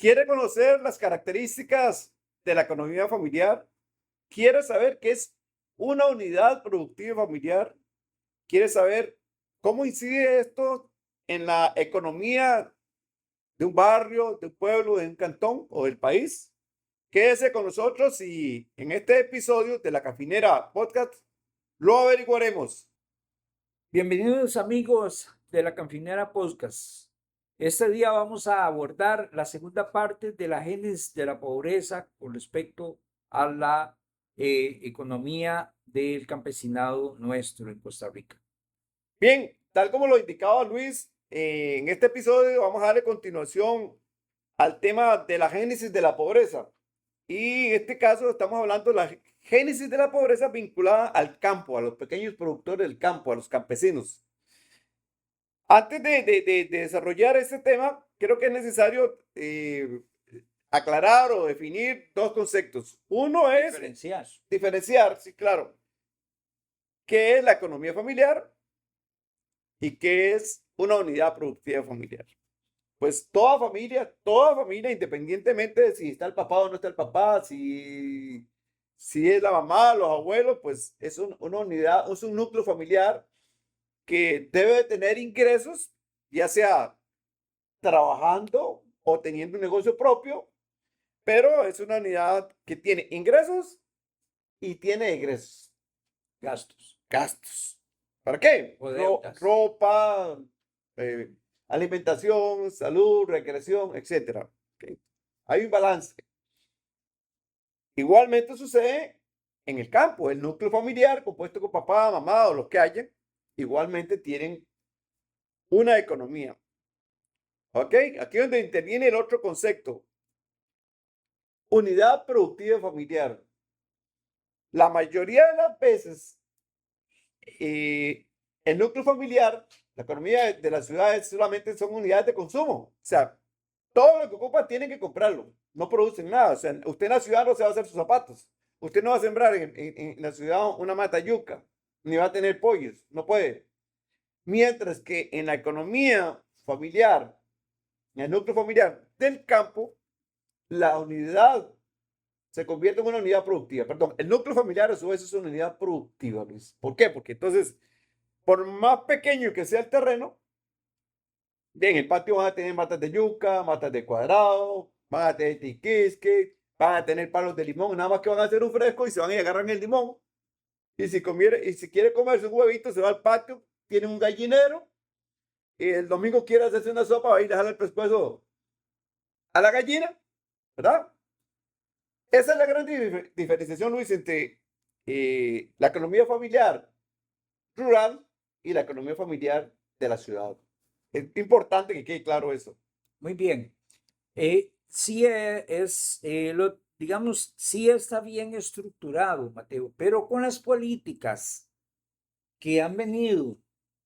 ¿Quiere conocer las características de la economía familiar? ¿Quiere saber qué es una unidad productiva familiar? ¿Quiere saber cómo incide esto en la economía de un barrio, de un pueblo, de un cantón o del país? Quédese con nosotros y en este episodio de La Cafinera Podcast lo averiguaremos. Bienvenidos amigos de la Canfinera Podcast. Este día vamos a abordar la segunda parte de la génesis de la pobreza con respecto a la economía del campesinado nuestro en Costa Rica. Bien, tal como lo indicaba Luis, en este episodio vamos a darle continuación al tema de la génesis de la pobreza. Y en este caso estamos hablando de la génesis de la pobreza vinculada al campo, a los pequeños productores del campo, a los campesinos. Antes de desarrollar este tema, creo que es necesario aclarar o definir dos conceptos. Uno es diferenciar, sí, claro, qué es la economía familiar y qué es una unidad productiva familiar. Pues toda familia, independientemente de si está el papá o no está el papá, si es la mamá, los abuelos, pues es una unidad, es un núcleo familiar que debe tener ingresos, ya sea trabajando o teniendo un negocio propio, pero es una unidad que tiene ingresos y tiene egresos, gastos. ¿Para qué? Ropa, eh, alimentación, salud, recreación, etcétera. ¿Okay? Hay un balance. Igualmente sucede en el campo. El núcleo familiar, compuesto con papá, mamá o los que hayan, igualmente tienen una economía. ¿Ok? Aquí es donde interviene el otro concepto. Unidad productiva familiar. La mayoría de las veces, el núcleo familiar, la economía de las ciudades solamente son unidades de consumo. O sea, todo lo que ocupan tienen que comprarlo. No producen nada. O sea, usted en la ciudad no se va a hacer sus zapatos. Usted no va a sembrar en la ciudad una mata yuca, ni va a tener pollos. No puede. Mientras que en la economía familiar, en el núcleo familiar del campo, la unidad se convierte en una unidad productiva. Perdón, el núcleo familiar a su vez es una unidad productiva, Luis. ¿Por qué? Porque entonces, por más pequeño que sea el terreno, en el patio van a tener matas de yuca, matas de cuadrado, van a tener tiquisque, van a tener palos de limón, nada más que van a hacer un fresco y se van y agarran el limón. Y si quiere comerse un huevito, se va al patio, tiene un gallinero, y el domingo quiere hacerse una sopa, va a ir a dejar el pescuezo a la gallina, ¿verdad? Esa es la gran diferenciación, Luis, entre la economía familiar rural y la economía familiar de la ciudad. Es importante que quede claro eso. Muy bien. Sí digamos, sí está bien estructurado, Mateo, pero con las políticas que han venido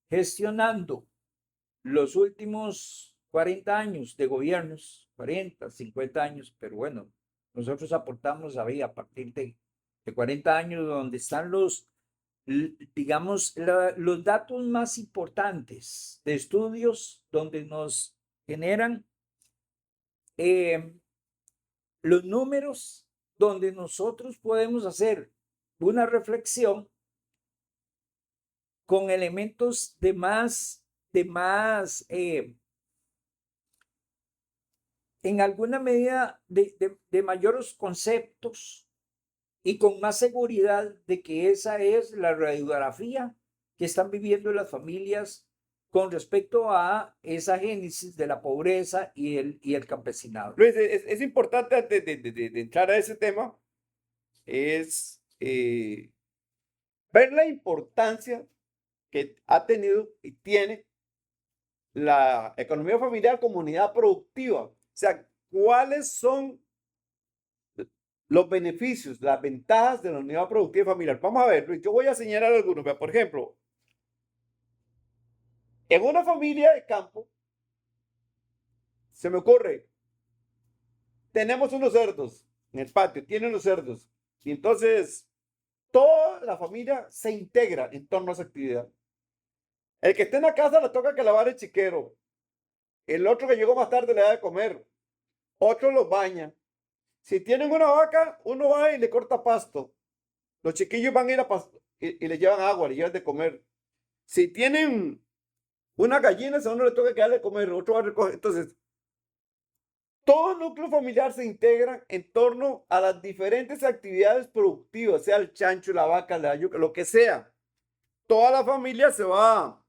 gestionando los últimos 40 años de gobiernos, 40, 50 años, pero bueno, nosotros aportamos ahí a partir de 40 años donde están digamos, los datos más importantes de estudios donde nos generan los números donde nosotros podemos hacer una reflexión con elementos en alguna medida de mayores conceptos y con más seguridad de que esa es la radiografía que están viviendo las familias con respecto a esa génesis de la pobreza y el campesinado. Luis, es importante antes de entrar a ese tema, es ver la importancia que ha tenido y tiene la economía familiar como unidad productiva. O sea, ¿cuáles son los beneficios, las ventajas de la unidad productiva familiar? Vamos a ver, Luis, yo voy a señalar algunos. Por ejemplo, en una familia de campo, se me ocurre, tenemos unos cerdos en el patio, tienen unos cerdos. Y entonces, toda la familia se integra en torno a esa actividad. El que esté en la casa le toca que lavar el chiquero. El otro que llegó más tarde le da de comer. otros los bañan. Si tienen una vaca, uno va y le corta pasto. Los chiquillos van a ir a pasto y le llevan agua, le llevan de comer. Si tienen una gallina, a uno le toca que darle de comer, otro va a recoger. Entonces, todo el núcleo familiar se integra en torno a las diferentes actividades productivas, sea el chancho, la vaca, la yuca, lo que sea. Toda la familia se va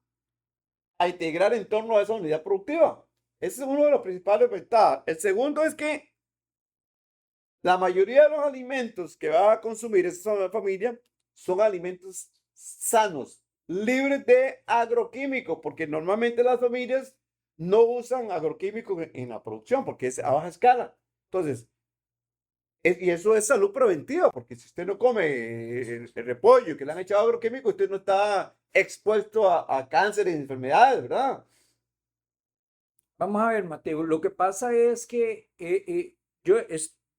a integrar en torno a esa unidad productiva. Ese es uno de los principales ventajas. El segundo es que la mayoría de los alimentos que va a consumir esa familia son alimentos sanos, libres de agroquímicos, porque normalmente las familias no usan agroquímicos en la producción porque es a baja escala. Entonces, y eso es salud preventiva, porque si usted no come el repollo que le han echado agroquímicos, usted no está expuesto a cáncer y enfermedades, ¿verdad? Vamos a ver, Mateo, lo que pasa es que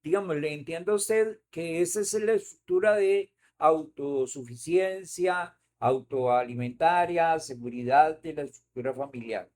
digamos, le entiendo a usted que esa es la estructura de autosuficiencia, autoalimentaria, seguridad de la estructura familiar.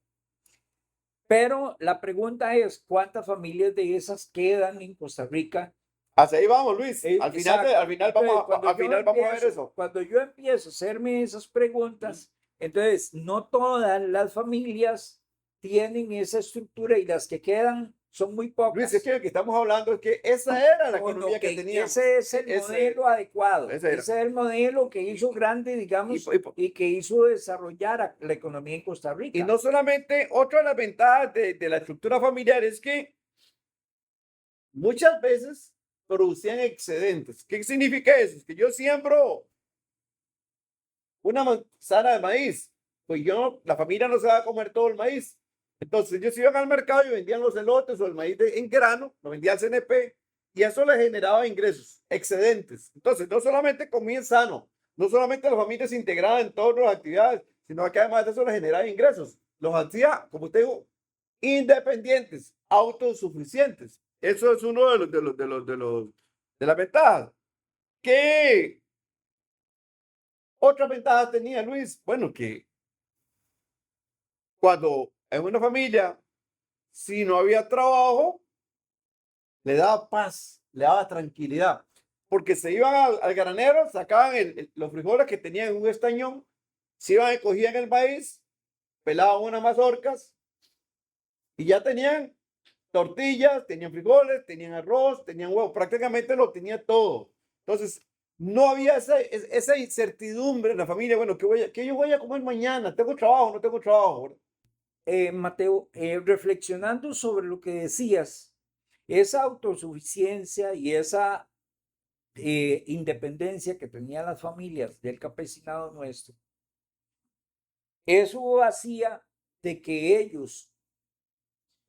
Pero la pregunta es, ¿cuántas familias de esas quedan en Costa Rica? Hacia ahí vamos, Luis. Al final, Exacto. al final Entonces, vamos, cuando al yo final vamos a ver empiezo- eso. Cuando yo empiezo a hacerme esas preguntas, entonces no todas las familias tienen esa estructura y las que quedan son muy pocas. Luis, es que lo que estamos hablando es que esa era la Bueno, economía que ok, teníamos. ese es el modelo adecuado. ese era. Ese es el modelo que hizo grande, digamos, y que hizo desarrollar la economía en Costa Rica. Y no solamente, otra de las ventajas de la estructura familiar es que muchas veces producían excedentes. ¿Qué significa eso? Es que yo siembro una manzana de maíz, pues la familia no se va a comer todo el maíz. Entonces ellos iban al mercado y vendían los elotes o el maíz en grano, lo vendía al CNP y eso les generaba ingresos, excedentes. Entonces no solamente comían sano, no solamente la familia se integraba en todas las actividades, sino que además de eso les generaba ingresos. Los hacía, como usted dijo, independientes, autosuficientes. Eso es uno de las ventajas. ¿Qué otra ventaja tenía Luis? Bueno, que cuando en una familia, si no había trabajo, le daba paz, le daba tranquilidad, porque se iban al granero, sacaban los frijoles que tenían en un estañón, se iban y cogían el maíz, pelaban unas mazorcas y ya tenían tortillas, tenían frijoles, tenían arroz, tenían huevo, prácticamente lo tenía todo. Entonces, no había esa incertidumbre en la familia, bueno, ¿qué yo voy a comer mañana? ¿Tengo trabajo? ¿No tengo trabajo? Mateo, reflexionando sobre lo que decías, esa autosuficiencia y esa independencia que tenían las familias del campesinado nuestro, eso hacía de que ellos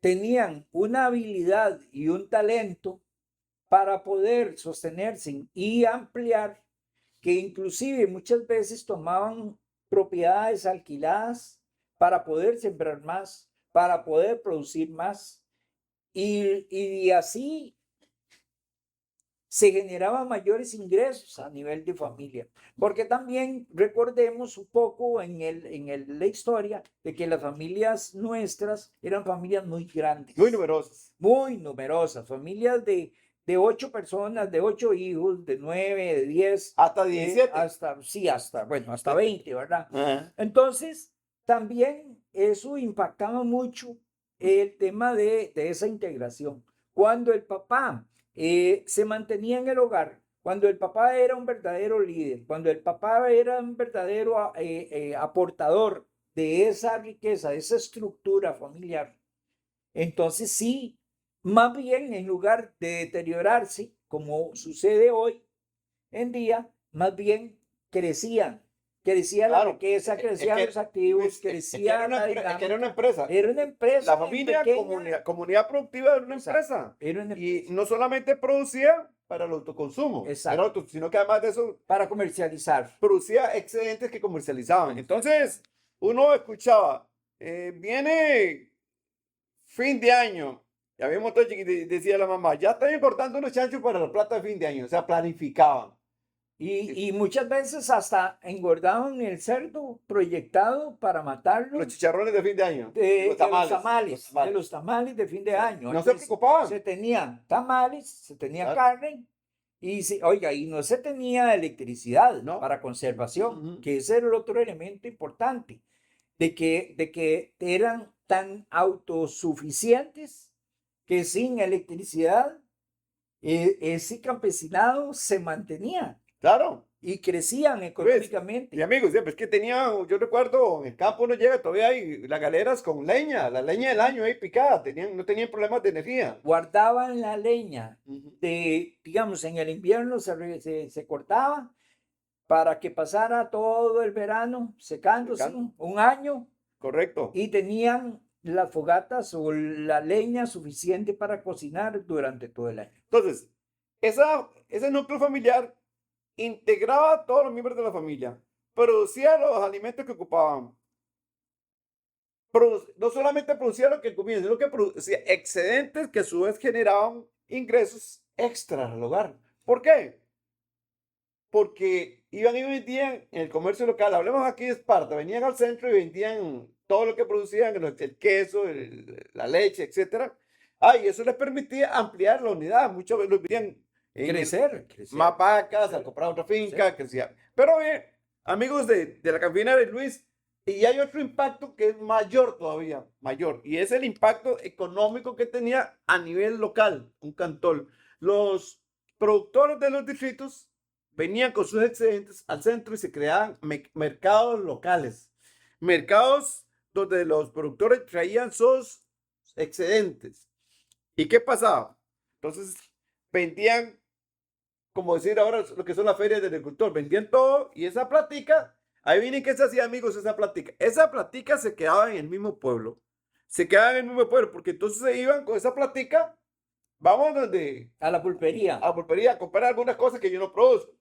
tenían una habilidad y un talento para poder sostenerse y ampliar, que inclusive muchas veces tomaban propiedades alquiladas para poder sembrar más, para poder producir más, y así se generaban mayores ingresos a nivel de familia. Porque también recordemos un poco la historia de que las familias nuestras eran familias muy grandes. Muy numerosas. Muy numerosas. Familias de 8 personas, de 8 hijos, de 9, de 10. Hasta 17. Hasta 20, ¿verdad? Ajá. Entonces, también eso impactaba mucho el tema de esa integración. Cuando el papá se mantenía en el hogar, cuando el papá era un verdadero líder, cuando el papá era un verdadero aportador de esa riqueza, de esa estructura familiar, entonces sí, más bien en lugar de deteriorarse, como sucede hoy en día, más bien crecían. Crecía la riqueza, crecían los activos, crecía la dinámica. Que era una empresa. Era una empresa. La familia, comunidad productiva era una empresa. Y no solamente producía para el autoconsumo, sino que además de eso, para comercializar. Producía excedentes que comercializaban. Entonces, uno escuchaba, viene fin de año. Y había un montón decía la mamá, ya están importando unos chanchos para la plata de fin de año. O sea, planificaban. Y muchas veces hasta engordaban el cerdo proyectado para matarlo Los chicharrones de fin de año. de Los tamales. de los tamales de fin de año. No se Entonces, preocupaban. se tenían tamales, se tenía Claro. carne oiga, y no se tenía electricidad No. para conservación, Ujú. que ese era el otro elemento importante, de que eran tan autosuficientes que sin electricidad ese campesinado se mantenía Claro. y crecían Luis, económicamente. mi amigo, siempre es que tenía, yo recuerdo, en el campo uno llega, todavía hay las galeras con leña, la leña del año ahí picada, no tenían problemas de energía. Guardaban la leña Ujú. digamos, en el invierno se cortaba para que pasara todo el verano secándose Secando. un año Correcto. y tenían las fogatas o la leña suficiente para cocinar durante todo el año. Entonces, ese núcleo familiar integraba a todos los miembros de la familia, producía los alimentos que ocupaban. No solamente producía lo que comían, sino que producía excedentes que a su vez generaban ingresos extras al hogar. ¿Por qué? Porque iban y vendían en el comercio local. Hablemos aquí de Esparta, venían al centro y vendían todo lo que producían, el queso, la leche, etcétera. Y eso les permitía ampliar la unidad. Muchos lo vendían Crecer. más vacas, crecer, al comprar otra crecer. finca, crecía. Pero bien, amigos de la Campina de Luis, y hay otro impacto que es mayor todavía, mayor, y es el impacto económico que tenía a nivel local, un cantón. Los productores de los distritos venían con sus excedentes al centro y se creaban mercados locales, mercados donde los productores traían sus excedentes. ¿Y qué pasaba? Entonces vendían, como decir ahora lo que son las ferias de agricultor, vendían todo y esa platica, ahí vienen que se hacía, amigos, esa platica se quedaba en el mismo pueblo, se quedaba en el mismo pueblo, porque entonces se iban con esa platica, vamos A la pulpería. a la pulpería a comprar algunas cosas que yo no produzco,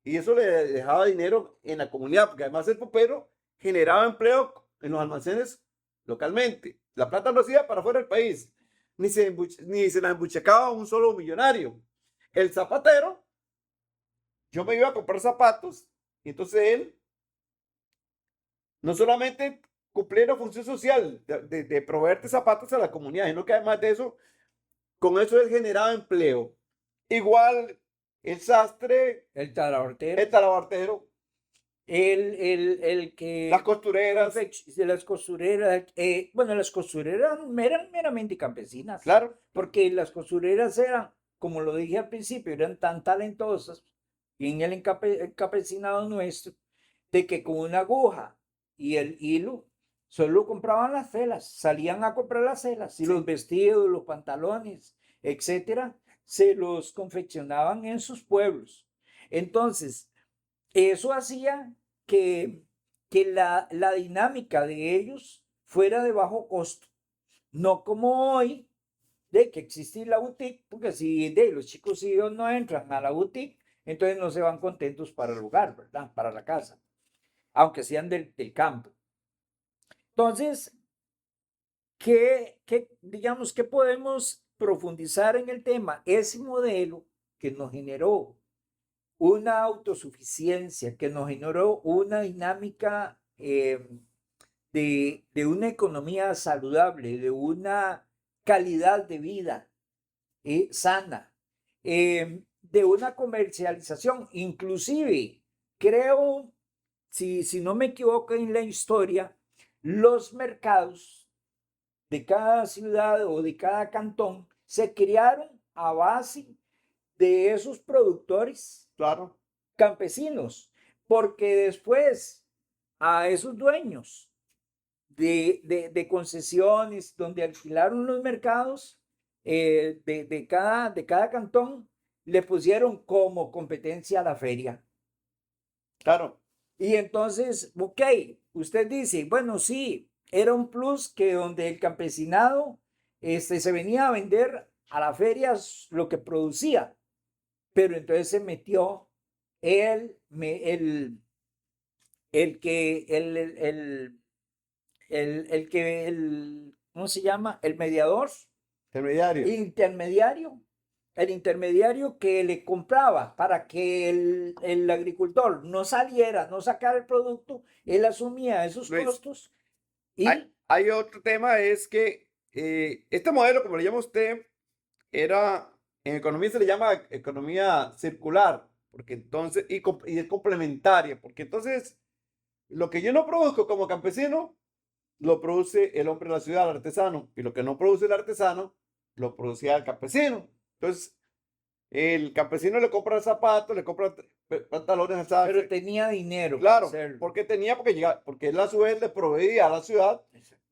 y eso le dejaba dinero en la comunidad, porque además el pulpero generaba empleo en los almacenes localmente, la plata no se iba para fuera del país, ni se la embuchacaba un solo millonario. El zapatero, yo me iba a comprar zapatos y entonces él no solamente cumplía la función social de proveerte zapatos a la comunidad, sino que además de eso, con eso él generaba empleo. Igual el sastre, El talabartero. el talabartero, El que las costureras, de las costureras, bueno, las costureras eran meramente campesinas, claro, porque las costureras eran, como lo dije al principio, eran tan talentosas y en el campesinado nuestro, de que con una aguja y el hilo solo compraban las telas, salían a comprar las telas y sí, los vestidos, los pantalones, etcétera, se los confeccionaban en sus pueblos. Entonces, eso hacía que, la dinámica de ellos fuera de bajo costo, no como hoy, de que existe la boutique, porque si los chicos y ellos no entran a la boutique, entonces no se van contentos para el lugar, ¿verdad? Para la casa, aunque sean del campo. Entonces, digamos, que podemos profundizar en el tema? Ese modelo que nos generó una autosuficiencia, que nos generó una dinámica de una economía saludable, de una calidad de vida sana, de una comercialización, inclusive, creo, si no me equivoco en la historia, los mercados de cada ciudad o de cada cantón se crearon a base de esos productores claro, campesinos, porque después a esos dueños de concesiones donde alquilaron los mercados de cada cantón, le pusieron como competencia a la feria. claro, Y entonces, ok, usted dice, bueno, sí, era un plus que donde el campesinado se venía a vender a las ferias lo que producía, pero entonces se metió el que, ¿cómo se llama? El mediador, intermediario. intermediario, el intermediario que le compraba para que el agricultor no saliera, no sacara el producto, él asumía esos Luis, costos hay, y hay otro tema, es que este modelo, como le llama usted, era, en economía se le llama economía circular, porque entonces, y es complementaria, porque entonces lo que yo no produzco como campesino, lo produce el hombre de la ciudad, el artesano, y lo que no produce el artesano, lo producía el campesino. Entonces, el campesino le compra zapatos, le compra pantalones al pero sastre. tenía dinero para Claro, hacerlo. porque tenía, porque él a su vez le proveía a la ciudad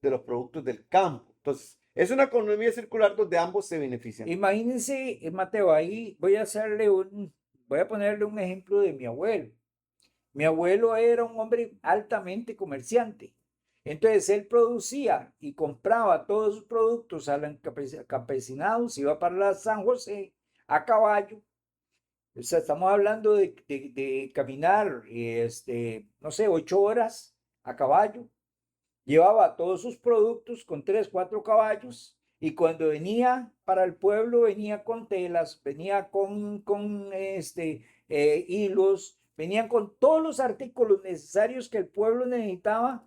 de los productos del campo. Entonces, es una economía circular donde ambos se benefician. Imagínense, Mateo, ahí voy a ponerle un ejemplo de mi abuelo. Mi abuelo era un hombre altamente comerciante. Entonces él producía y compraba todos sus productos al campesinado, se iba para San José a caballo. O sea, estamos hablando de caminar, no sé, 8 horas a caballo. Llevaba todos sus productos con 3, 4 caballos y cuando venía para el pueblo venía con telas, venía con hilos, venían con todos los artículos necesarios que el pueblo necesitaba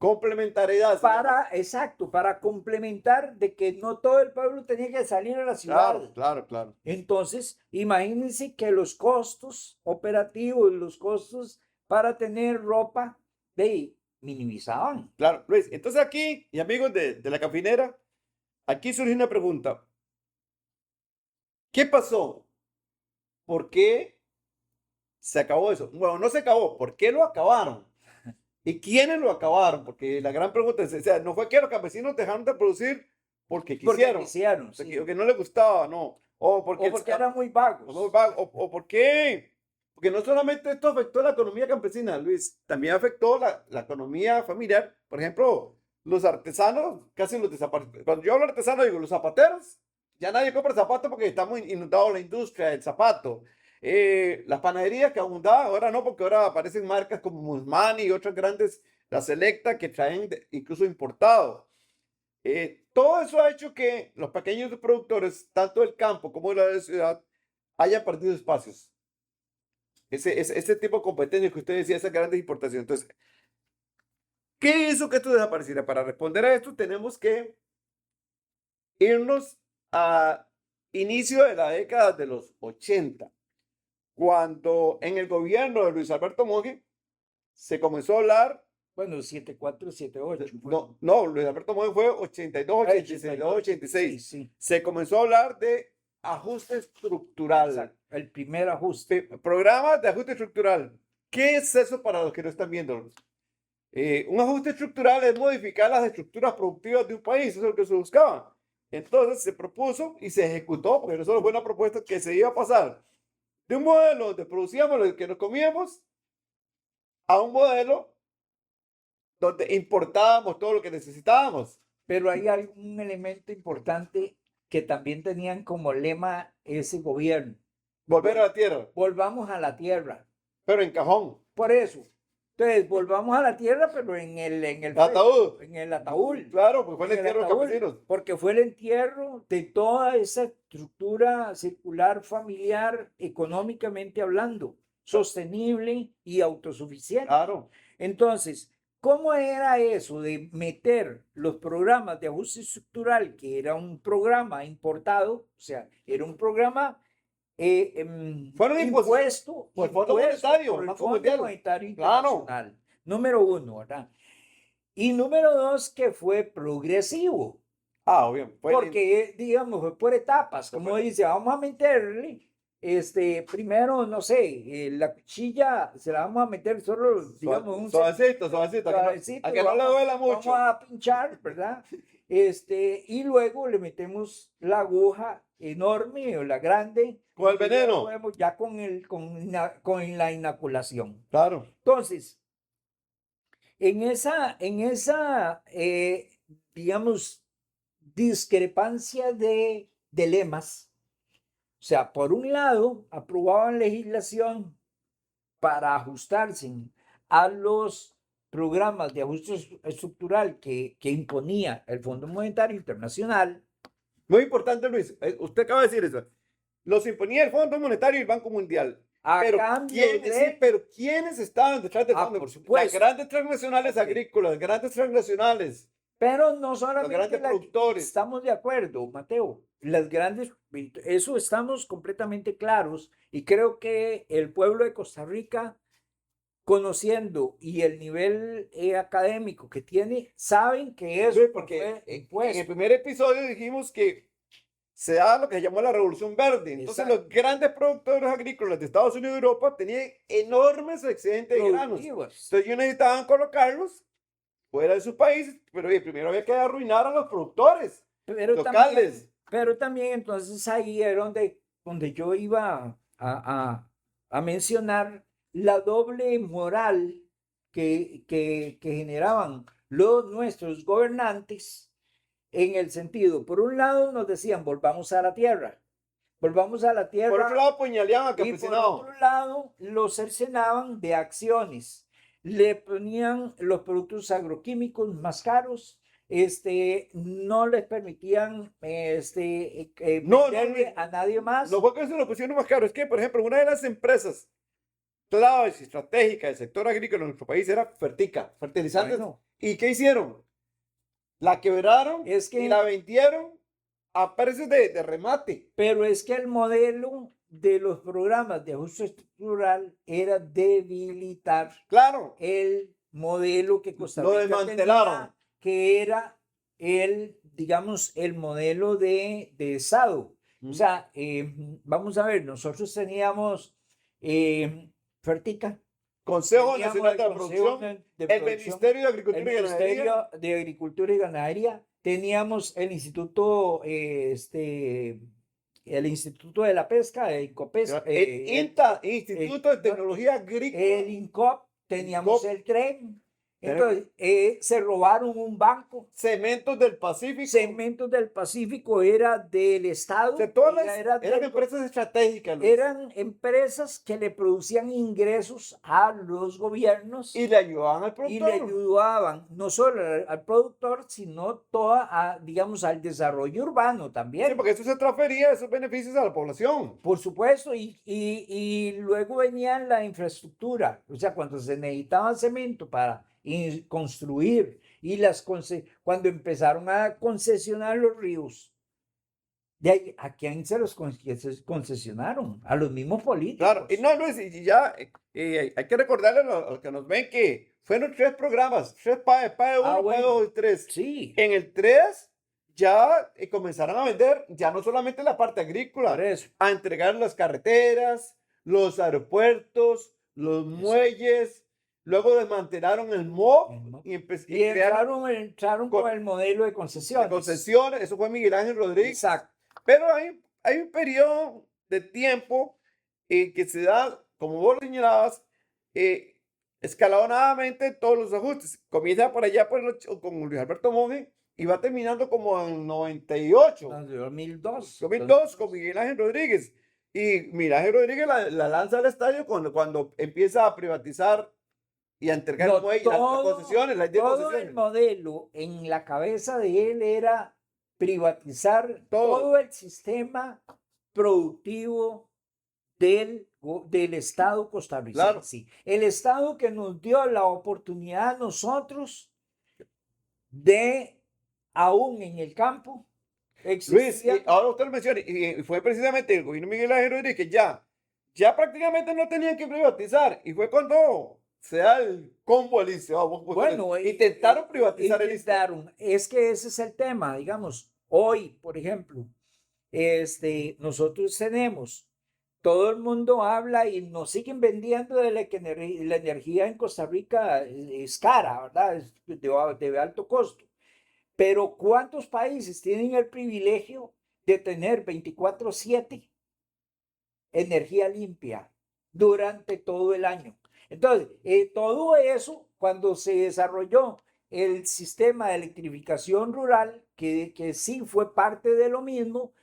Complementariedad se llama. para, exacto, para complementar de que no todo el pueblo tenía que salir a la ciudad. Claro, claro, claro. Entonces, imagínense que los costos operativos, los costos para tener ropa, minimizaban. Claro, Luis. Entonces aquí, y amigos de la cafinera, aquí surge una pregunta. ¿Qué pasó? ¿Por qué se acabó eso? Bueno, no se acabó. ¿Por qué lo acabaron? ¿Y quiénes lo acabaron? Porque la gran pregunta es, o sea, no fue que los campesinos dejaron de producir porque Porque quisieron, quisieron, sí. porque no les gustaba, no. O porque, O porque eran muy vagos. o por qué. Porque no solamente esto afectó la economía campesina, Luis, también afectó la economía familiar. Por ejemplo, los artesanos casi los desaparecieron. Cuando yo hablo de artesanos, digo los zapateros. Ya nadie compra zapatos porque estamos inundados la industria del zapato. Las panaderías que abundaban, ahora no, porque ahora aparecen marcas como Musmani y otras grandes, la Selecta, que traen incluso importados. Todo eso ha hecho que los pequeños productores, tanto del campo como de la ciudad, hayan perdido espacios. Ese tipo de competencia que usted decía, esas grandes importaciones. Entonces, ¿qué hizo que esto desapareciera? Para responder a esto, tenemos que irnos a inicio de la década de los 80, cuando en el gobierno de Luis Alberto Monge se comenzó a hablar. Bueno, 74, 78. No, no, Luis Alberto Monge fue 82, 86, 86. Sí, sí. Se comenzó a hablar de ajuste estructural. Exacto. El primer ajuste. Programas de ajuste estructural. ¿Qué es eso para los que no están viendo? Un ajuste estructural es modificar las estructuras productivas de un país, eso es lo que se buscaba. Entonces se propuso y se ejecutó, porque no solo fue una propuesta que se iba a pasar de un modelo donde producíamos lo que nos comíamos a un modelo donde importábamos todo lo que necesitábamos. Pero hay algún elemento importante que también tenían como lema ese gobierno. Volver a la tierra. Volvamos a la tierra. Pero en cajón. Por eso. Entonces, volvamos a la tierra, pero en el ataúd. En el ataúd. Claro, pues fue el entierro de los campesinos. Porque fue el entierro de toda esa estructura circular familiar, económicamente hablando, sostenible y autosuficiente. Claro. Entonces, ¿cómo era eso de meter los programas de ajuste estructural, que era un programa importado, o sea, era un programa fueron impuesto por el Fondo Monetario, por el Banco Fondo Mundial. Monetario Claro. Internacional? Número uno, ¿verdad? Y número dos, que fue progresivo. Ah, obvio. Porque, digamos, fue por etapas. Como dice, vamos a meterle, primero, no sé, la cuchilla se la vamos a meter solo, digamos, un suavecito, a que no le duela mucho. Vamos a pinchar, ¿verdad? Y luego le metemos la aguja enorme o la grande. Con el veneno. Ya con la inoculación. Claro. Entonces, en esa digamos, discrepancia de lemas, o sea, por un lado, aprobaban legislación para ajustarse a los programas de ajuste estructural que imponía el Fondo Monetario Internacional. Muy importante, Luis. Usted acaba de decir eso. Los imponía el Fondo Monetario y el Banco Mundial. A Pero cambio ¿quiénes, sí, de... pero ¿quiénes estaban detrás del fondo? por Las supuesto. grandes transnacionales Ok. agrícolas, grandes transnacionales, Pero no los solamente grandes productores. estamos de acuerdo, Mateo. Las grandes, eso estamos completamente claros y creo que el pueblo de Costa Rica, conociendo y el nivel académico que tiene, saben que eso Sí, porque en el impuesto. primer episodio dijimos que se da lo que se llamó la Revolución Verde. Entonces Exacto. los grandes productores agrícolas de Estados Unidos y Europa tenían enormes excedentes de granos. Productivos. Entonces ellos necesitaban colocarlos fuera de sus países, pero oye, primero había que arruinar a los productores locales. Pero también entonces ahí era donde yo iba a mencionar la doble moral que generaban nuestros gobernantes en el sentido, por un lado nos decían, volvamos a la tierra Por otro tierra, lado, apuñaleaban al y por campesinado. otro lado los cercenaban de acciones, le ponían los productos agroquímicos más caros, no les permitían No, venderle a nadie más. No fue que se lo pusieron más caro, es que, por ejemplo, una de las empresas claves y estratégicas del sector agrícola en nuestro país era Fertica, fertilizantes. Bueno, ¿Y qué hicieron? La quebraron es que, y la vendieron a precios de remate. pero es que el modelo de los programas de ajuste estructural era debilitar Claro, el modelo que Costa lo Rica desmantelaron. tenía, que era digamos, el modelo de Estado. O sea, vamos a ver, nosotros teníamos Fertica, Consejo teníamos Nacional de la el Consejo Producción, de el Producción, Ministerio de el Agricultura y Ganadería. Ministerio de Agricultura y Ganadería, teníamos el Instituto de la Pesca, el INCOPES, El INTA, Instituto de Tecnología Agrícola. el INCOP, teníamos INCOP. el tren. Entonces, se robaron un banco. Cementos del Pacífico. Cementos del Pacífico era del Estado. O sea, todas eran empresas estratégicas. Eran empresas que le producían ingresos a los gobiernos Y le ayudaban al y productor. le ayudaban no solo al productor, sino digamos, al desarrollo urbano también. Sí, porque eso se transfería esos beneficios a la población. Por supuesto, y luego venía la infraestructura, o sea, cuando se necesitaba cemento para construir y cuando empezaron a concesionar los ríos, de ahí, ¿a quién se los concesionaron? A los mismos políticos. Claro, y no, Luis, y ya hay que recordarle a los que nos ven que fueron 3 programas, 3 PAE 1, PAE 2 y 3. Sí. En el 3 ya comenzaron a vender, ya no solamente la parte agrícola, Por eso. a entregar las carreteras, los aeropuertos, los muelles, luego desmantelaron el MOP y entraron con el modelo de concesiones. Eso fue Miguel Ángel Rodríguez. Exacto. Pero hay un periodo de tiempo que se da, como vos lo señalabas, escalonadamente todos los ajustes. Comienza por allá con Luis Alberto Monge y va terminando como en 98. 2002. Con Miguel Ángel Rodríguez. Y Miguel Ángel Rodríguez la lanza al estadio cuando empieza a privatizar y a entregar las concesiones, todo el modelo en la cabeza de él era privatizar todo el sistema productivo del Estado costarricense. Claro. El Estado que nos dio la oportunidad a nosotros de, aún en el campo, Luis, ahora usted lo menciona, y fue precisamente el gobierno de Miguel Ángel Rodríguez que ya prácticamente no tenían que privatizar, y fue cuando se da el combo al ICE. Bueno, intentaron privatizar el ICE. Es que ese es el tema, digamos, hoy, por ejemplo, nosotros tenemos, todo el mundo habla y nos siguen vendiendo de que la energía en Costa Rica es cara, ¿verdad? Es de alto costo. Pero ¿cuántos países tienen el privilegio de tener 24/7 energía limpia durante todo el año? Entonces, todo eso, cuando se desarrolló el sistema de electrificación rural, que sí fue parte de lo mismo,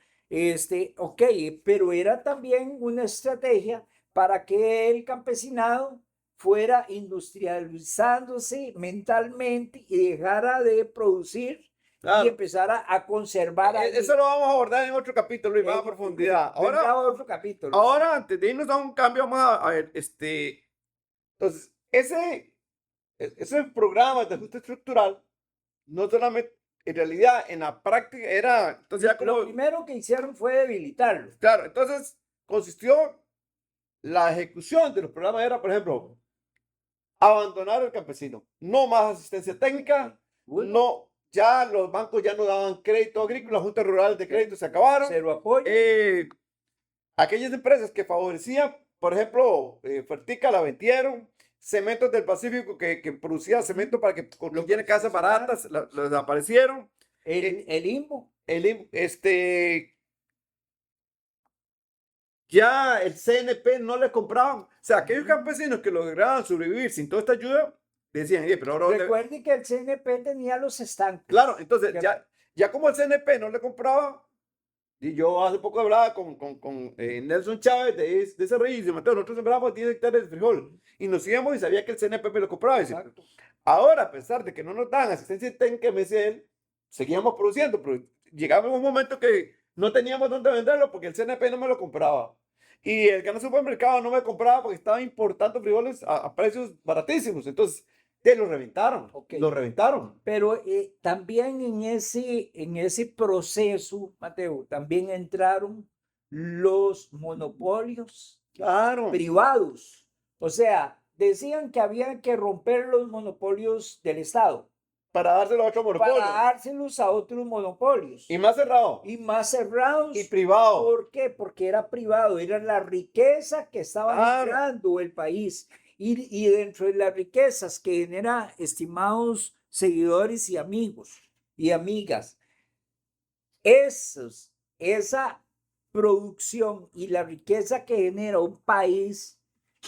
ok, pero era también una estrategia para que el campesinado fuera industrializándose mentalmente y dejara de producir Claro. y empezar a conservar ahí. Eso lo vamos a abordar en otro capítulo y más a profundidad. Vendrá Ahora, otro capítulo. ahora, antes de irnos a un cambio, vamos a ver, entonces, ese programa de ajuste estructural, no solamente, en realidad, en la práctica era, entonces ya Lo como, primero que hicieron fue debilitarlo. claro, entonces consistió, la ejecución de los programas era, por ejemplo, abandonar al campesino, no más asistencia técnica, Bueno, no, ya los bancos ya no daban crédito agrícola, las juntas rurales de crédito se acabaron. cero apoyo. Aquellas empresas que favorecían, por ejemplo, Fertica la vendieron, Cementos del Pacífico que producía cemento para que construyeran casas baratas, lo desaparecieron. el INBO. Ya el CNP no le compraban. O sea, aquellos campesinos que lograban sobrevivir sin toda esta ayuda, decían, pero ahora... Recuerde que el CNP tenía los estanques. Claro, entonces ya como el CNP no le compraba, y yo hace poco hablaba con Nelson Chávez de ese rey, y dice, Mateo, nosotros sembrábamos 10 hectáreas de frijol, y nos íbamos y sabía que el CNP me lo compraba. Dice, Exacto. ahora, a pesar de que no nos dan asistencia técnica, me dice él, seguíamos produciendo, pero llegaba un momento que no teníamos dónde venderlo porque el CNP no me lo compraba. Y el gran supermercado no me compraba porque estaba importando frijoles a precios baratísimos. Entonces, lo reventaron. Ok. Lo reventaron. Pero también en ese proceso, Mateo, también entraron los monopolios Claro. privados. O sea, decían que había que romper los monopolios del Estado Para dárselo a otro monopolio. para dárselos a otros monopolios. Y más cerrado. Y más cerrados. Y privado. ¿Por qué? Porque era privado, era la riqueza que estaba generando el país. Y dentro de las riquezas que genera, estimados seguidores y amigos y amigas, esa producción y la riqueza que genera un país,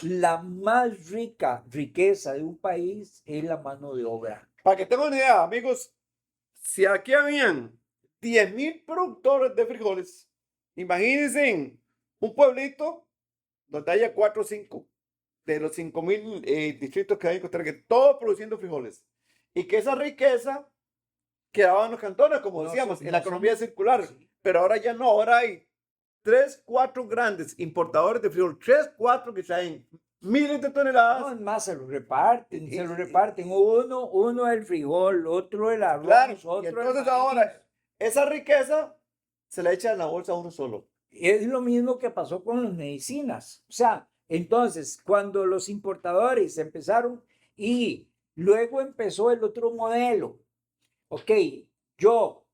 la más rica riqueza de un país es la mano de obra. Para que tengan una idea, amigos, si aquí habían 10,000 productores de frijoles, imagínense un pueblito donde haya 4 o 5 de los 5,000 distritos que hay en Costa Rica, todos produciendo frijoles. Y que esa riqueza quedaba en los cantones, como decíamos, en la economía circular. Sí. Pero ahora ya no, ahora hay 3, 4 grandes importadores de frijol, 3, 4 que traen miles de toneladas. No, es más, se lo reparten. Uno el frijol, otro el arroz, Claro, y otro el entonces maíz. ahora esa riqueza se la echa en la bolsa a uno solo. Es lo mismo que pasó con las medicinas. O sea, entonces, cuando los importadores empezaron y luego empezó el otro modelo, ok, yo,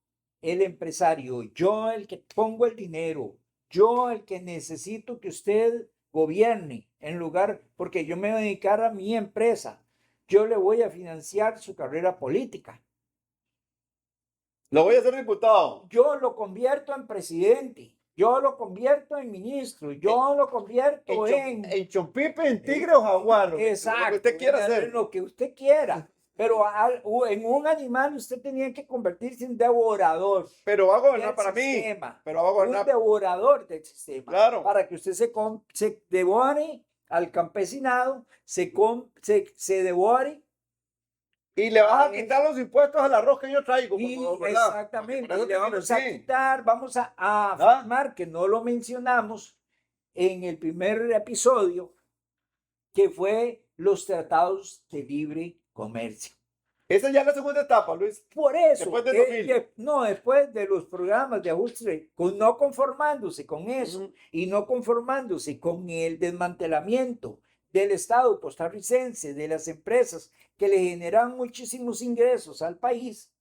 el empresario, yo el que pongo el dinero, yo el que necesito que usted gobierne en lugar, porque yo me voy a dedicar a mi empresa, yo le voy a financiar su carrera política. Lo voy a hacer diputado. Yo lo convierto en presidente. Yo lo convierto en ministro, yo lo convierto en Chompipe, en tigre o jaguar. exacto, lo que usted quiera hacer. lo que usted quiera. Pero en un animal usted tenía que convertirse en devorador. Pero va a gobernar del para sistema, mí. Pero va a gobernar. Un devorador del sistema. Claro. Para que usted se devore al campesinado, se devore. Y le vas a quitar los impuestos al arroz que yo traigo. Y, por favor, ¿verdad? exactamente. Por eso Y le vamos a sí. quitar, vamos a afirmar que no lo mencionamos en el primer episodio, que fue los tratados de libre comercio. Esa ya es la segunda etapa, Luis. Por eso, Después del 2000. no, después de los programas de ajuste, no conformándose con eso y no conformándose con el desmantelamiento del Estado costarricense, de las empresas que le generan muchísimos ingresos al país,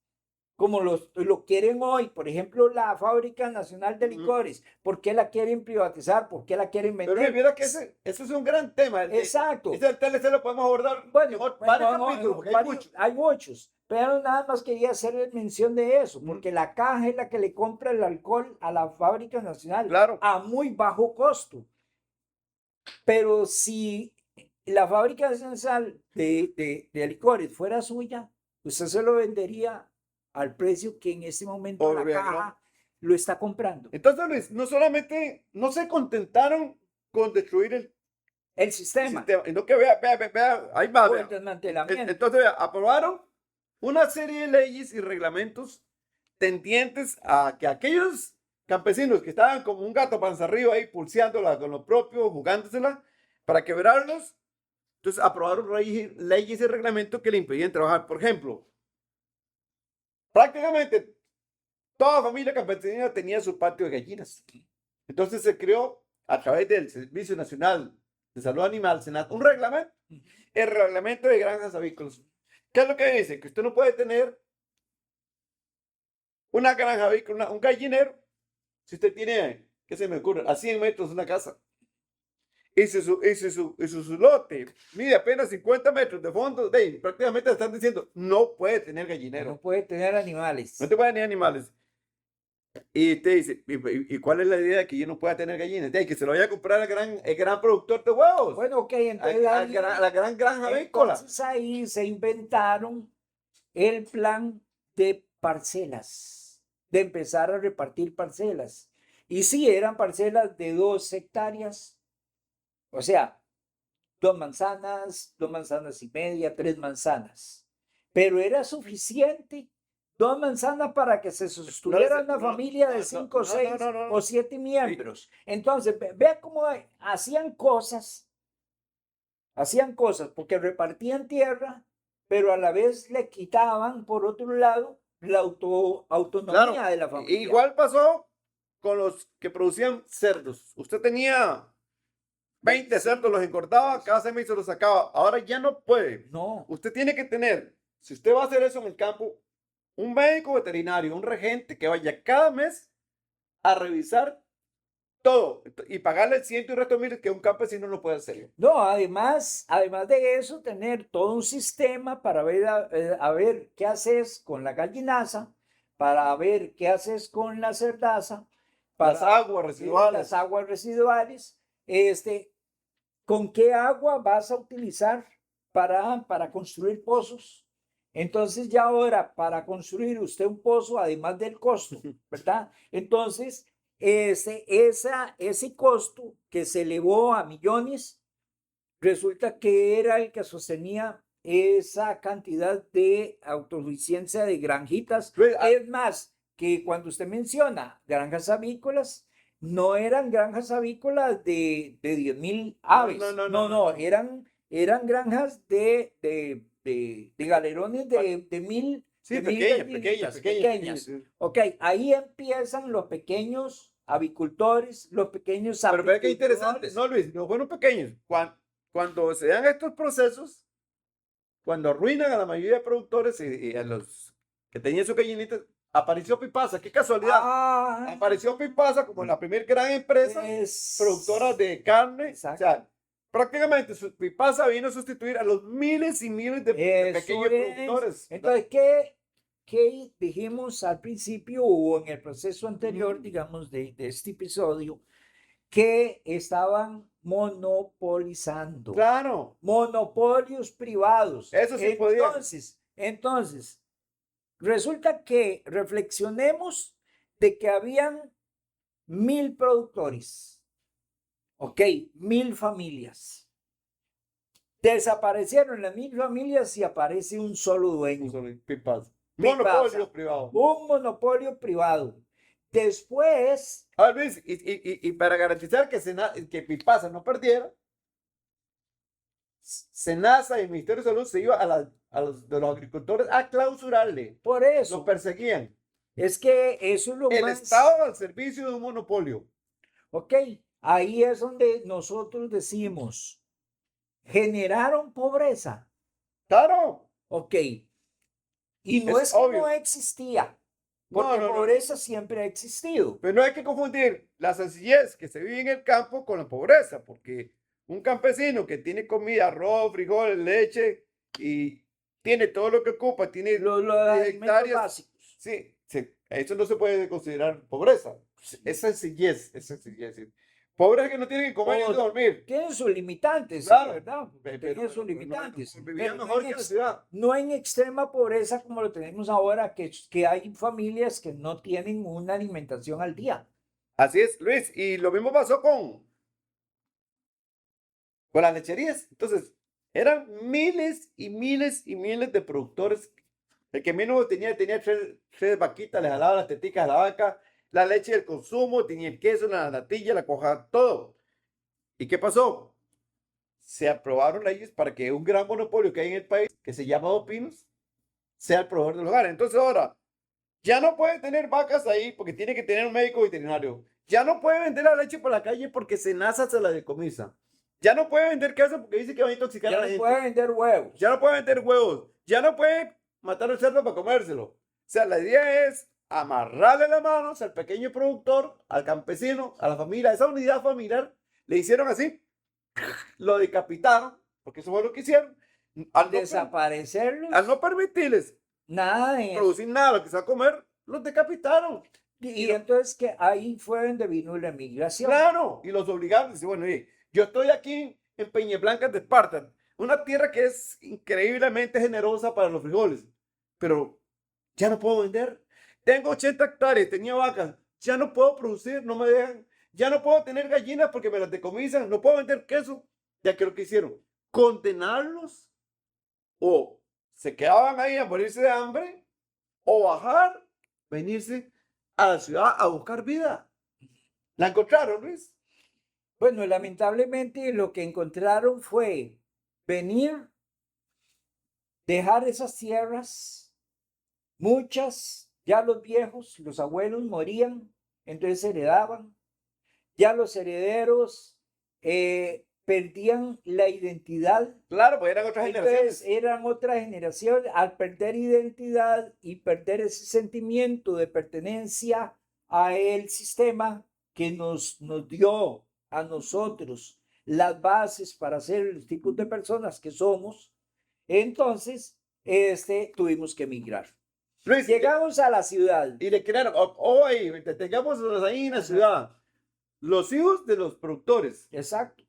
como lo quieren hoy, por ejemplo, la Fábrica Nacional de Licores. ¿Por qué la quieren privatizar? ¿Por qué la quieren vender? Pero mira que ese es un gran tema. Exacto. Ese TLC lo podemos abordar. Bueno, varios capítulos, porque hay muchos, pero nada más quería hacer mención de eso, porque la caja es la que le compra el alcohol a la Fábrica Nacional, claro, a muy bajo costo. Pero si la Fábrica Nacional de licores fuera suya, usted se lo vendería al precio que en este momento la caja lo está comprando. Entonces, Luis, no solamente no se contentaron con destruir el sistema. Sino que vea, ahí va. El desmantelamiento. Entonces, aprobaron una serie de leyes y reglamentos tendientes a que aquellos campesinos que estaban como un gato panza arriba ahí pulseándola con lo propio, jugándosela, para quebrarlos, entonces aprobaron leyes y reglamentos que le impedían trabajar. Por ejemplo, prácticamente toda familia campesina tenía su patio de gallinas. Entonces se creó a través del Servicio Nacional de Salud Animal, SENAT, un reglamento, el reglamento de granjas avícolas. ¿Qué es lo que dice? Que usted no puede tener una granja avícola, un gallinero, si usted tiene, ¿qué se me ocurre? A 100 metros de una casa. Y si su lote mide apenas 50 metros de fondo, prácticamente están diciendo, no puede tener gallinero. No puede tener animales. No te puede tener animales. Y usted dice, ¿y cuál es la idea de que yo no pueda tener gallinas? Que se lo vaya a comprar el gran productor de huevos. Bueno, ok, entonces la gran granja avícola. entonces ahí se inventaron el plan de parcelas, de empezar a repartir parcelas. Y sí, eran parcelas de 2 hectáreas, o sea, 2 manzanas y media, 3 manzanas. Pero era suficiente 2 manzanas para que se sostuviera una familia de 5, 6 o 7 miembros. Entonces, vea cómo hacían cosas, porque repartían tierra, pero a la vez le quitaban, por otro lado, la autonomía de la familia. Igual pasó con los que producían cerdos. Usted tenía 20 cerdos, los engordaba, cada semana se los sacaba. Ahora ya no puede. No. Usted tiene que tener, si usted va a hacer eso en el campo, un médico veterinario, un regente que vaya cada mes a revisar todo y pagarle el ciento y resto de miles que un campesino no puede hacer. No, además de eso, tener todo un sistema para ver a ver qué haces con la gallinaza, para ver qué haces con la cerdaza, para las aguas residuales. Las aguas residuales, con qué agua vas a utilizar para construir pozos. Entonces ya ahora para construir usted un pozo, además del costo, ¿verdad? Entonces ese costo que se elevó a millones, resulta que era el que sostenía esa cantidad de autosuficiencia de granjitas. Es más, que cuando usted menciona granjas avícolas, no eran granjas avícolas de 10,000 aves. No, eran granjas de galerones de 1,000. Sí, pequeñas. Ok, ahí empiezan los pequeños avicultores, los pequeños Pero vea qué interesante. No, Luis, no fueron pequeños. Cuando se dan estos procesos, cuando arruinan a la mayoría de productores y a los que tenían sus gallinitas, apareció Pipasa. Qué casualidad. Apareció Pipasa como la primera gran empresa productora de carne. Exacto. O sea, prácticamente Pipasa vino a sustituir a los miles y miles de pequeños productores. Entonces, ¿qué dijimos al principio o en el proceso anterior, digamos, de este episodio? Que estaban monopolizando. Claro. Monopolios privados. Eso sí podía. Entonces, resulta que reflexionemos de que habían 1,000 productores. Ok, 1,000 familias. Desaparecieron las 1,000 familias y aparece un solo dueño. Monopolio privado. Un monopolio privado. Después. A ver, Luis, y para garantizar que Pipasa no perdiera, SENASA y el Ministerio de Salud se iba a los agricultores a clausurarle. Por eso. Lo perseguían. Es que eso es lo El Estado al servicio de un monopolio. Ok, ahí es donde nosotros decimos, generaron pobreza. Claro. Ok. Y no es que obvio. no existía, porque pobreza siempre ha existido. Pero no hay que confundir la sencillez que se vive en el campo con la pobreza, porque un campesino que tiene comida, arroz, frijoles, leche y tiene todo lo que ocupa, tiene los alimentos básicos. Sí, eso no se puede considerar pobreza. Es sencillez. Pobres que no tienen que comer y dormir. Tienen sus limitantes, claro, ¿verdad? Tienen sus limitantes. Vivían mejor que la ciudad. No en extrema pobreza como lo tenemos ahora, que hay familias que no tienen una alimentación al día. Así es, Luis. Y lo mismo pasó con las lecherías. Entonces, eran miles y miles y miles de productores El que menos tenía tres vaquitas, le jalaba las teticas a la vaca, la leche del consumo, tenía el queso, la natilla, la cuajada, todo. ¿Y qué pasó? Se aprobaron leyes para que un gran monopolio que hay en el país, que se llama Dos Pinos, sea el proveedor del hogar. Entonces ahora, ya no puede tener vacas ahí porque tiene que tener un médico veterinario. Ya no puede vender la leche por la calle porque Senasa se la decomisa. Ya no puede vender queso porque dice que va a intoxicar a Ya la no gente. puede vender huevos. Ya no puede vender huevos. Ya no puede matar el cerdo para comérselo. O sea, la idea es amarrarle las manos al pequeño productor, al campesino, a la familia. Esa unidad familiar le hicieron así. Lo decapitaron, porque eso fue lo que hicieron. Al no, Desaparecerlos. al no permitirles Nada de eso. producir nada lo que se va a comer, los decapitaron. Y entonces que ahí fue donde vino la migración. Claro, y los obligaron. Dice, bueno, yo estoy aquí en Peñablanca de Esparta, una tierra que es increíblemente generosa para los frijoles, pero ya no puedo vender. Tengo 80 hectáreas, tenía vacas, ya no puedo producir, no me dejan. Ya no puedo tener gallinas porque me las decomisan, no puedo vender queso. Ya que lo que hicieron, condenarlos o se quedaban ahí a morirse de hambre o bajar, venirse a la ciudad a buscar vida. ¿La encontraron, Luis? Bueno, lamentablemente lo que encontraron fue venir, dejar esas tierras, muchas, ya los viejos, los abuelos morían, entonces heredaban, ya los herederos perdían la identidad. Claro, pues eran otras generaciones. Entonces eran otra generación. Al perder identidad y perder ese sentimiento de pertenencia a el sistema que nos dio a nosotros las bases para ser el tipo de personas que somos, entonces tuvimos que emigrar. Luis, Llegamos a la ciudad. y le crearon, hoy, tengamos ahí en la ciudad, los hijos de los productores, Exacto.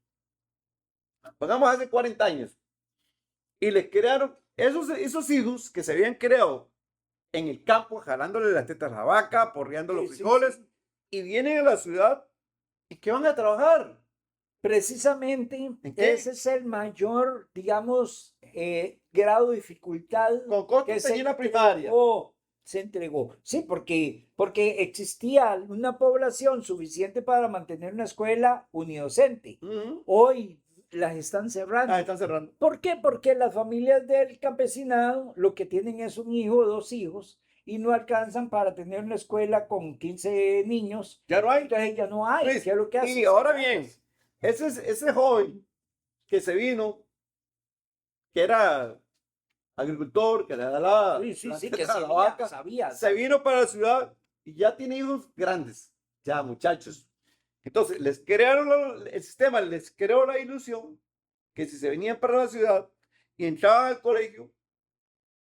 pagamos hace 40 años, y les crearon esos hijos que se habían creado en el campo, jalándole las tetas a la vaca, porreando los Sí, frijoles, sí. y vienen a la ciudad, ¿y qué van a trabajar? Precisamente ¿En qué? ese es el mayor, digamos, grado de dificultad Con costos que tenía la primaria. se entregó. Sí, porque existía una población suficiente para mantener una escuela unidocente. Ujú. Hoy las están cerrando. Ah, están cerrando. ¿Por qué? Porque las familias del campesinado lo que tienen es un hijo o dos hijos y no alcanzan para tener una escuela con 15 niños. Ya no hay. Entonces ya no hay. Luis, ¿Qué es lo que hacen? y ahora bien, ese joven que se vino, que era agricultor, que le da la, Sí, teta que a la vaca, sabía. se vino para la ciudad y ya tiene hijos grandes, ya muchachos. Entonces, les crearon el sistema, les creó la ilusión que si se venían para la ciudad y entraban al colegio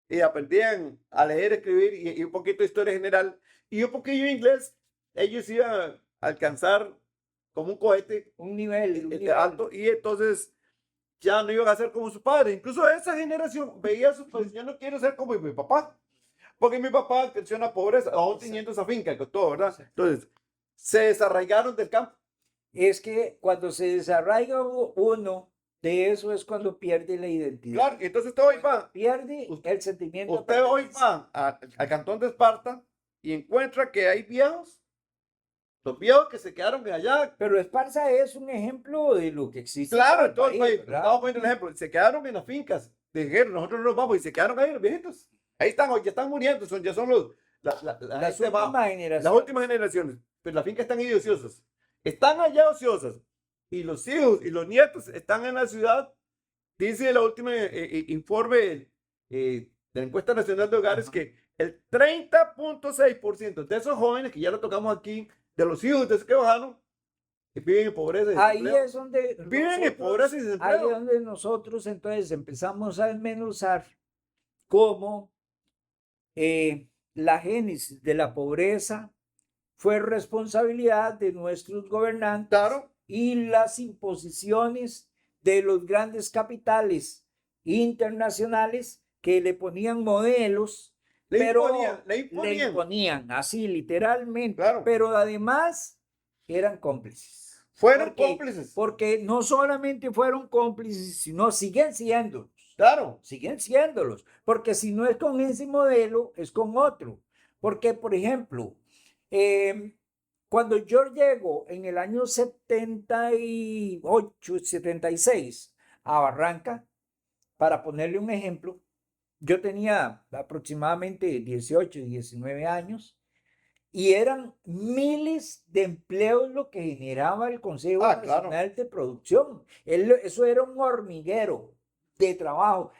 y aprendían a leer, escribir y un poquito de historia general y un poquillo de inglés, ellos iban a alcanzar como un cohete Un nivel. alto y entonces ya no iban a ser como sus padres. Incluso esa generación veía su, pues yo no quiero ser como mi papá, porque mi papá creció en la pobreza, aún teniendo esa finca con todo, ¿verdad? Entonces, se desarraigaron del campo. Es que cuando se desarraiga uno de eso es cuando pierde la identidad. Claro, entonces usted hoy va, Pierde el sentimiento. de usted hoy pertenencia. va al cantón de Esparta y encuentra que hay viejos, los viejos que se quedaron allá. Pero Esparza es un ejemplo de lo que existe. Claro, en en todo el país. ¿verdad? Estamos poniendo el ejemplo. Se quedaron en las fincas de guerra, nosotros no nos vamos y se quedaron ahí los viejitos. Ahí están, ya están muriendo, ya son Las últimas generaciones. las últimas generaciones. Pero las fincas están ahí ociosas. Están allá ociosas. Y los hijos y los nietos están en la ciudad. Dice el último informe de la encuesta nacional de hogares que el 30.6% de esos jóvenes que ya lo tocamos aquí, de los hijos de esos que bajaron, viven en pobreza y Ahí desempleo. es donde Viven en pobreza y ahí desempleo. es donde nosotros entonces empezamos a desmenuzar cómo la génesis de la pobreza fue responsabilidad de nuestros gobernantes Claro. y las imposiciones de los grandes capitales internacionales que le ponían modelos, pero le le imponían así literalmente, Claro. pero además eran cómplices. Fueron Porque- cómplices. Porque no solamente fueron cómplices, sino siguen siendo. Claro. siguen siéndolos, porque si no es con ese modelo, es con otro. Porque, por ejemplo, cuando yo llego en el año 78, 76 a Barranca, para ponerle un ejemplo, yo tenía aproximadamente 18, 19 años y eran miles de empleos lo que generaba el Consejo Ah, claro. Nacional de Producción. Eso era un hormiguero de trabajo.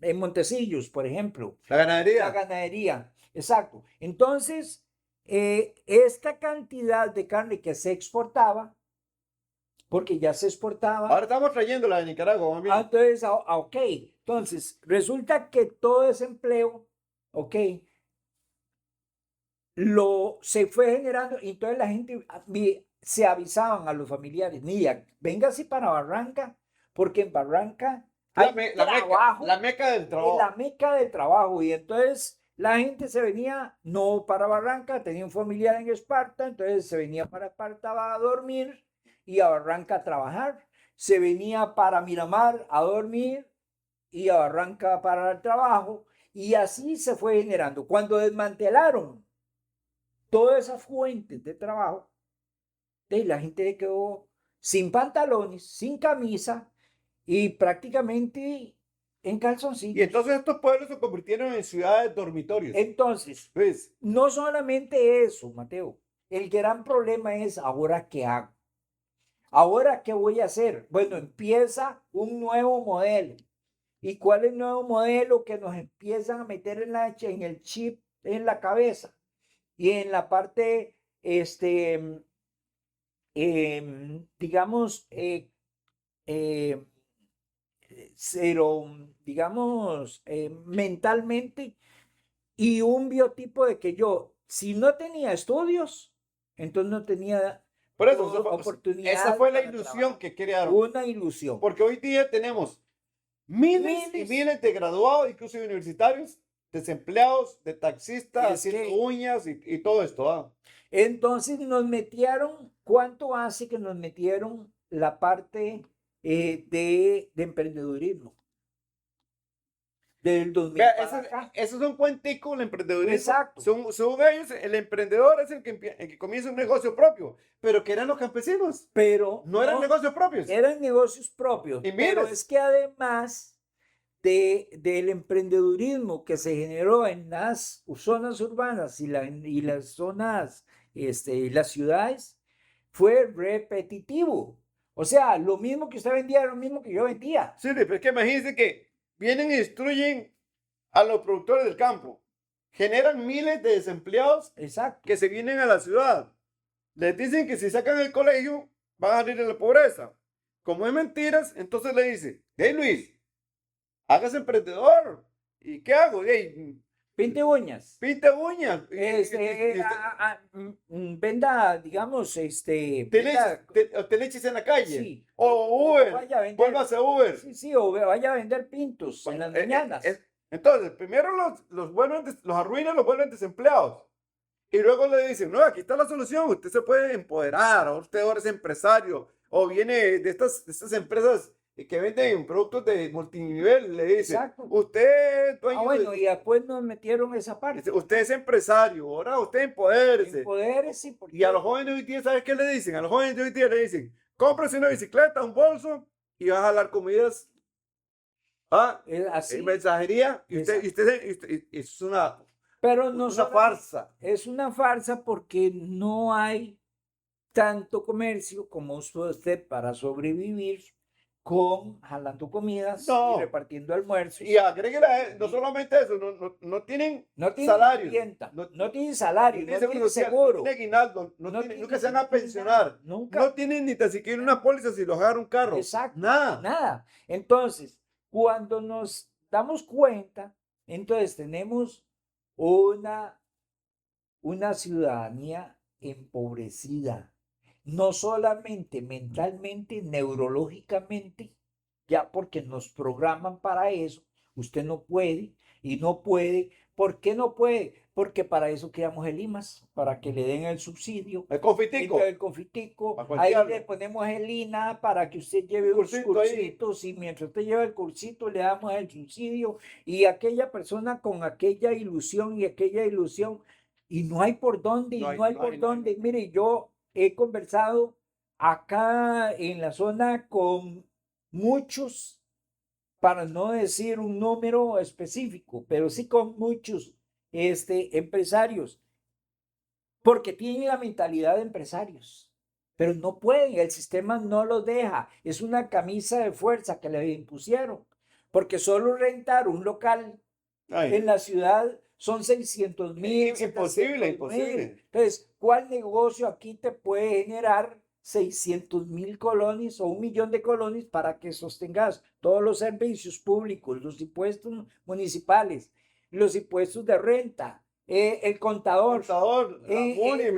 En Montecillos, por ejemplo, La la ganadería. ganadería, exacto. Entonces, esta cantidad de carne que se exportaba, porque ya se exportaba, Ahora estamos trayéndola de Nicaragua, más bien. entonces, ok, entonces resulta que todo ese empleo, ok, se fue generando y entonces la gente se avisaban a los familiares, mira, véngase para Barranca, porque en Barranca La, hay la meca, trabajo, la meca del es trabajo. la meca del trabajo y entonces la gente se venía no para Barranca, tenía un familiar en Esparta, entonces se venía para Esparta a dormir y a Barranca a trabajar, se venía para Miramar a dormir y a Barranca para el trabajo y así se fue generando. Cuando desmantelaron todas esas fuentes de trabajo, la gente quedó sin pantalones, sin camisa y prácticamente en Y calzoncillos. entonces estos pueblos se convirtieron en ciudades dormitorios. Entonces, Pues, no solamente eso, Mateo, el gran problema es ahora qué hago. Ahora, ¿qué voy a hacer? Bueno, empieza un nuevo modelo. ¿Y cuál es el nuevo modelo que nos empiezan a meter en el chip, en la cabeza? Y en la parte, digamos, cero, digamos, mentalmente, y un biotipo de que yo, si no tenía estudios, entonces no tenía por eso, esa oportunidad fue la para ilusión trabajar. que crearon. Una ilusión. Porque hoy día tenemos miles y Miles. miles de graduados, incluso universitarios, desempleados, de taxistas, Es haciendo que uñas y todo esto. ¿Ah? entonces nos metieron, ¿cuánto hace que nos metieron la parte de emprendedurismo? Del 2000 Vea, para acá. eso es un cuentico, el emprendedurismo. Exacto. Según ellos, el emprendedor es el que comienza un negocio propio, pero que eran los campesinos, Pero no eran negocios propios. eran negocios propios, Y pero miles. es que además del emprendedurismo que se generó en las zonas urbanas y las zonas, las ciudades, fue repetitivo. O sea, lo mismo que usted vendía era lo mismo que yo vendía. Sí, pero es que imagínense que vienen y destruyen a los productores del campo, generan miles de desempleados Exacto. que se vienen a la ciudad. Les dicen que si sacan el colegio van a salir de la pobreza. Como es mentiras, entonces le dice, hey Luis, hágase emprendedor. ¿Y qué hago? Hey, Pinte uñas. pinte uñas. Venda, digamos, Usted leches en la calle. sí, O Uber. vaya a vender, Vuélvase a Uber. sí, sí, o vaya a vender pintos en las mañanas. Entonces, primero los arruinan, los vuelven desempleados. Y luego le dicen, no, aquí está la solución, usted se puede empoderar, o usted ahora es empresario, o viene de estas empresas que venden productos de multinivel, le dicen, Exacto. usted es dueño Bueno, y después nos metieron esa parte. usted es empresario, ahora usted empodérese. Empodérese, porque Y a los jóvenes de hoy día, ¿sabes qué le dicen? A los jóvenes de hoy día le dicen, cómprese una bicicleta, un bolso, y vas a jalar comidas, es así. en mensajería, y es Pero no una solamente- farsa. Es una farsa porque no hay tanto comercio como usted para sobrevivir con jalando comidas y No. repartiendo almuerzos. Y agréguele, no solamente eso, no tienen No tienen salario, vivienda, no no tienen salario, tienen no seguro tienen social, seguro. no tienen aguinaldo, No nunca tienen se van a pensionar, nada, nunca. no tienen ni tan siquiera una póliza si los agarra un carro. Exacto. Nada. Nada. Entonces, cuando nos damos cuenta, entonces tenemos una ciudadanía empobrecida, no solamente mentalmente, neurológicamente, ya porque nos programan para eso, Usted no puede y no puede. ¿Por qué no puede? Porque para eso creamos el IMAS, para que le den el subsidio. El confitico. Entonces, el confitico, Para ahí cualquiera. le ponemos el INA para que usted lleve Un unos cursito ahí. cursitos y mientras usted lleva el cursito le damos el subsidio y aquella persona con aquella ilusión y no hay por dónde, y no hay por dónde. Mire, yo he conversado acá en la zona con muchos, para no decir un número específico, pero sí con muchos empresarios, porque tienen la mentalidad de empresarios, pero no pueden, el sistema no los deja, es una camisa de fuerza que le impusieron, porque solo rentar un local Ay, en la ciudad son 600,000, imposible, 700,000. imposible. Entonces, ¿cuál negocio aquí te puede generar 600,000 colones o 1,000,000 de colones para que sostengas todos los servicios públicos, los impuestos municipales, los impuestos de renta, el contador, La MONI,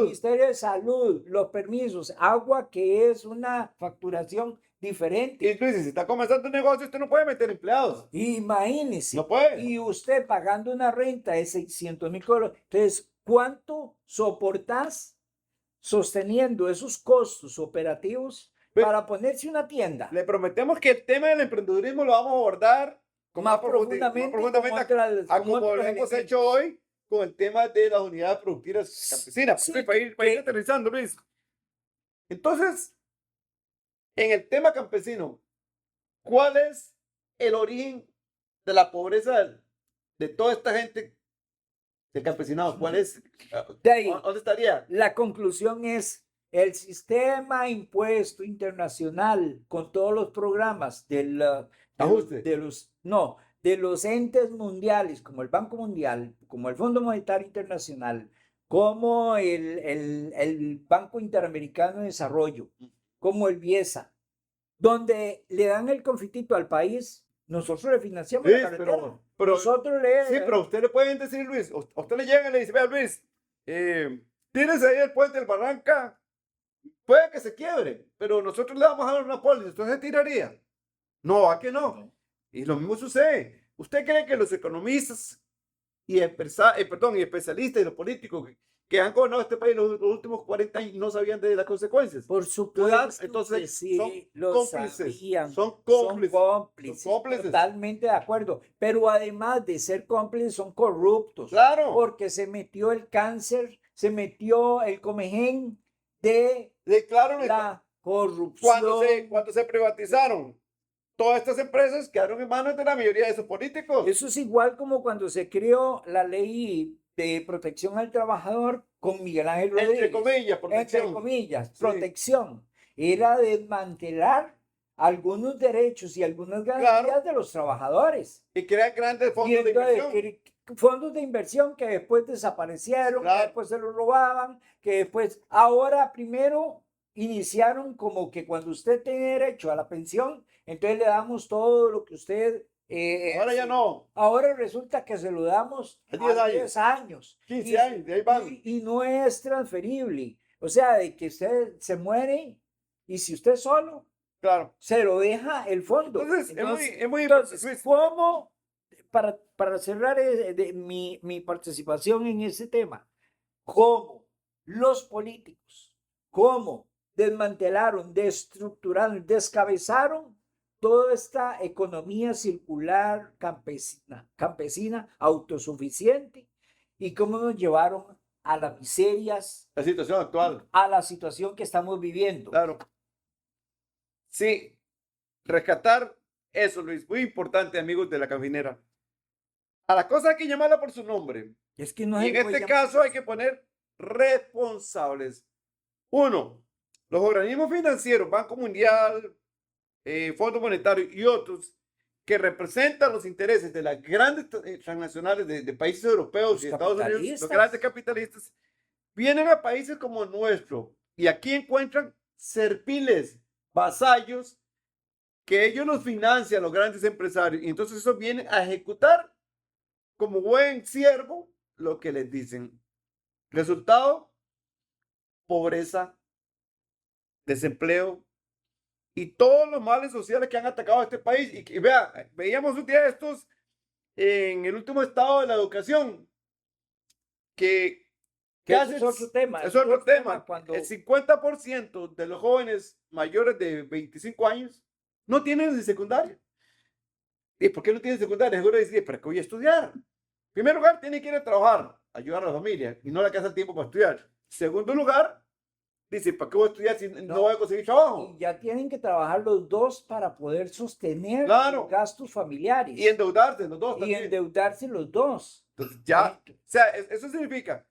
Ministerio de Salud, los permisos, agua, que es una facturación diferente? Y Luis, si está comenzando un negocio, usted no puede meter empleados. Imagínese. No puede. Y usted pagando una renta de 600,000 colones. Entonces, ¿cuánto soportás sosteniendo esos costos operativos para ponerse una tienda? Le prometemos que el tema del emprendedurismo lo vamos a abordar Más profundamente a como lo hemos hecho hoy con el tema de las unidades productivas campesinas. Sí, Para ir aterrizando, Luis. Entonces, en el tema campesino, ¿cuál es el origen de la pobreza de toda esta gente del campesinado? ¿Cuál es? De ahí, ¿Dónde estaría? la conclusión es el sistema impuesto internacional con todos los programas Ajuste. de los entes mundiales, como el Banco Mundial, como el Fondo Monetario Internacional, como el Banco Interamericano de Desarrollo, como el BIESA, donde le dan el confitito al país, nosotros le financiamos la carretera. Nosotros sí, pero usted le pueden decir, Luis, a usted le llegan y le dice, vea, Luis, tienes ahí el puente del Barranca, puede que se quiebre, pero nosotros le vamos a dar una póliza, ¿usted se tiraría? No, ¿a qué no? Y lo mismo sucede. ¿Usted cree que los economistas y especialistas y los políticos que han gobernado este país los últimos 40 años no sabían de las consecuencias? Por supuesto, entonces sí, son lo cómplices, sabían, son cómplices. Totalmente de acuerdo, pero además de ser cómplices son corruptos, Claro, porque se metió el cáncer, se metió el comején de claro, la corrupción. cuando se privatizaron todas estas empresas, quedaron en manos de la mayoría de esos políticos. Eso es igual como cuando se creó la ley de protección al trabajador con Miguel Ángel Rodríguez. Entre comillas, protección. Entre comillas, Sí. protección. Era desmantelar algunos derechos y algunas garantías de los trabajadores. Y crean grandes fondos de inversión. Fondos de inversión que después desaparecieron, Claro. que después se los robaban, que después, ahora primero iniciaron como que cuando usted tiene derecho a la pensión, entonces le damos todo lo que usted... Ahora ya no. Ahora resulta que se lo damos a 10 años. 15 años, de ahí van. Y no es transferible. O sea, de que usted se muere y si usted solo, claro, se lo deja el fondo. Entonces es muy entonces ¿cómo, para cerrar mi participación en ese tema, cómo los políticos, cómo desmantelaron, destructuraron, descabezaron toda esta economía circular campesina autosuficiente y cómo nos llevaron a las miserias, la situación actual, a la situación que estamos viviendo? Claro. Sí, rescatar eso, Luis, muy importante, amigos de la caminera. A la cosa hay que llamarla por su nombre. Es que no y en este caso hay que poner responsables. Uno, los organismos financieros, Banco Mundial, Fondo Monetario y otros que representan los intereses de las grandes transnacionales de países europeos y Estados Unidos, los grandes capitalistas, vienen a países como el nuestro y aquí encuentran serviles, vasallos, que ellos los financian, los grandes empresarios, y entonces eso viene a ejecutar como buen siervo lo que les dicen. Resultado, pobreza, desempleo y todos los males sociales que han atacado a este país. Y vea, veíamos un día de estos en el último estado de la educación, que Que eso es otro tema. Es otro tema. Cuando... El 50% de los jóvenes mayores de 25 años no tienen ni secundaria. ¿Y por qué no tienen secundaria? Seguro dicen, ¿para qué voy a estudiar? En primer lugar, tienen que ir a trabajar, ayudar a la familia, y no le alcanza el tiempo para estudiar. Segundo lugar, dice, ¿para qué voy a estudiar si no voy a conseguir trabajo? Y ya tienen que trabajar los dos para poder sostener Claro. los gastos familiares. Y endeudarse los dos también. Y endeudarse los dos. Entonces ya, o sea, eso significa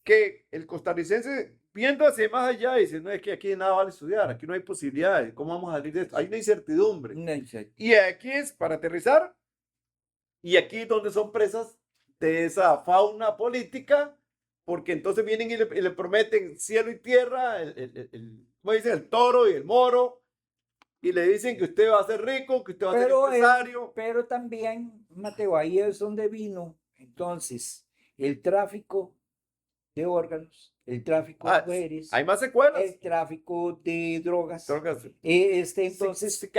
que el costarricense, viendo hacia más allá, dice, no, es que aquí nada vale estudiar, aquí no hay posibilidades, ¿cómo vamos a salir de esto? Hay una incertidumbre. Y aquí es para aterrizar, y aquí es donde son presas de esa fauna política, porque entonces vienen y le prometen cielo y tierra, ¿cómo dicen? El toro y el moro, y le dicen que usted va a ser rico, que usted va a ser empresario. Pero también, Mateo, ahí es donde vino entonces el tráfico de órganos, el tráfico de mujeres, hay más secuelas, el tráfico de drogas. Entonces,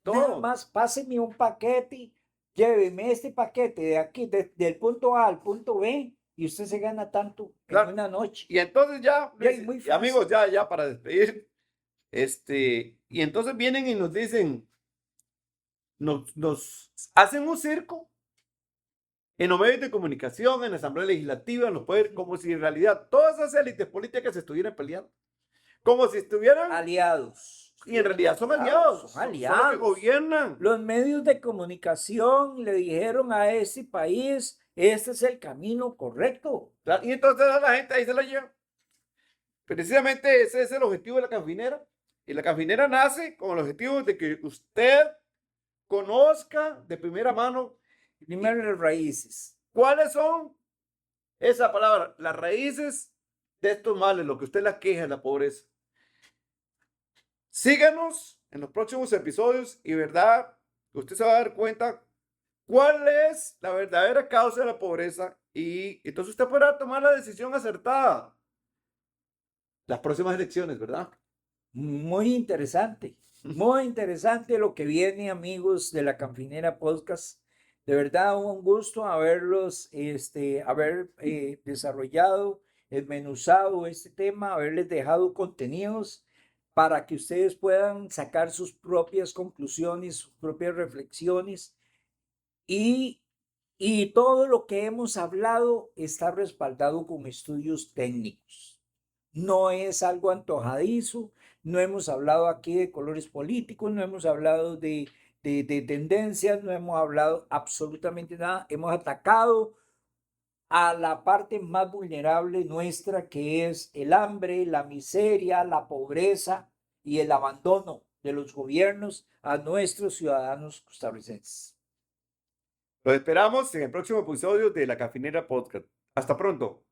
todo. Nada más páseme un paquete, lléveme este paquete de aquí, del punto A al punto B, y usted se gana tanto en una noche. Y entonces ya, muy amigos, ya para despedir, y entonces vienen y nos dicen, nos hacen un circo en los medios de comunicación, en la Asamblea Legislativa, en los poderes, como si en realidad todas esas élites políticas estuvieran peleando, como si estuvieran aliados. Y en realidad son aliados. Son los que gobiernan. Los medios de comunicación le dijeron a este país, este es el camino correcto. Y entonces a la gente ahí se la lleva. Precisamente ese es el objetivo de la Canfinera. Y la Canfinera nace con el objetivo de que usted conozca de primera mano. Primero las raíces. ¿Cuáles son? Esa palabra, las raíces de estos males, lo que usted la queja, la pobreza. Síganos en los próximos episodios y verdad, usted se va a dar cuenta cuál es la verdadera causa de la pobreza y entonces usted podrá tomar la decisión acertada. Las próximas elecciones, ¿verdad? Muy interesante lo que viene, amigos de la Canfinera Podcast. De verdad, un gusto haberlos, haber desarrollado, desmenuzado este tema, haberles dejado contenidos para que ustedes puedan sacar sus propias conclusiones, sus propias reflexiones. Y todo lo que hemos hablado está respaldado con estudios técnicos. No es algo antojadizo, no hemos hablado aquí de colores políticos, no hemos hablado de tendencias, no hemos hablado absolutamente nada. Hemos atacado a la parte más vulnerable nuestra, que es el hambre, la miseria, la pobreza y el abandono de los gobiernos a nuestros ciudadanos costarricenses. Los esperamos en el próximo episodio de La Canfinera Podcast. Hasta pronto.